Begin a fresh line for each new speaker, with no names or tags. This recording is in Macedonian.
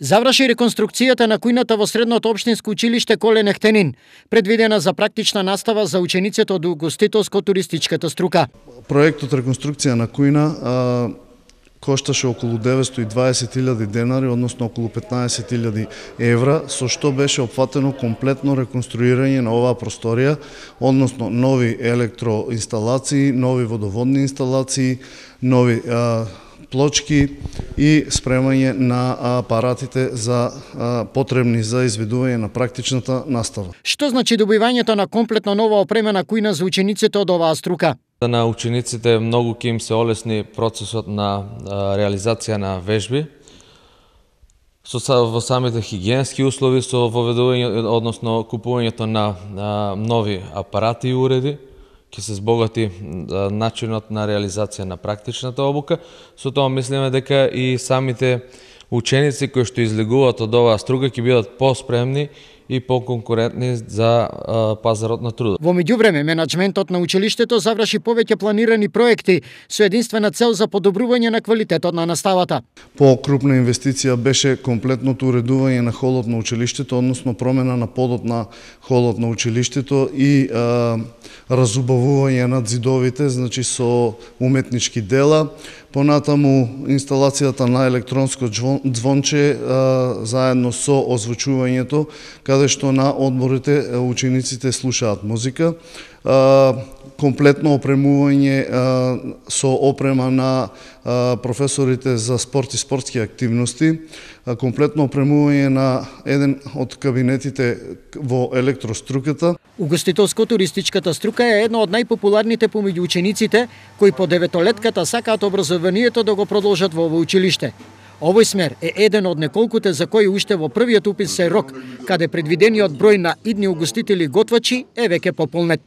Заврши реконструкцијата на кујната во Средното општинско училиште Коле Нехтенин, предвидена за практична настава за учениците од угостителско-туристичката струка.
Проектот реконструкција на кујна кошташе околу 920.000 денари, односно околу 15.000 евра, со што беше опфатено комплетно реконструирање на оваа просторија, односно нови електроинсталации, нови водоводни инсталации, нови плочки и спремање на апаратите потребни за изведување на практичната настава.
Што значи добивањето на комплетно нова опремена кујна за учениците од оваа струка?
На учениците многу ќе им се олесни процесот на реализација на вежби во самите хигиенски услови, со воведување, односно купувањето на нови апарати и уреди. Ќе се збогати начинот на реализација на практичната обука. Со тоа мислиме дека и самите ученици кои што излегуваат од оваа струка ќе бидат поспремни и поконкурентни за пазарот на труда.
Во меѓувреме, менаџментот на училиштето заврши повеќе планирани проекти со единствена цел за подобрување на квалитетот на наставата.
По-крупна инвестиција беше комплетното уредување на холот на училиштето, односно промена на подот на холот на училиштето и разубавување на ѕидовите, значи со уметнички дела. Понатаму инсталацијата на електронско ѕвонче заедно со озвучувањето, каде што на одморите учениците слушаат музика. Комплетно опремување со опрема на професорите за спорт и спортски активности, комплетно опремување на еден од кабинетите во електроструката.
Угостителско-туристичката струка е една од најпопуларните помеѓу учениците кои по деветолетката сакаат образованието да го продолжат во ово училиште. Овој смер е еден од неколкуте за кои уште во првиот упис се рок, каде предвидениот број на идни угостители готвачи е веќе пополнет.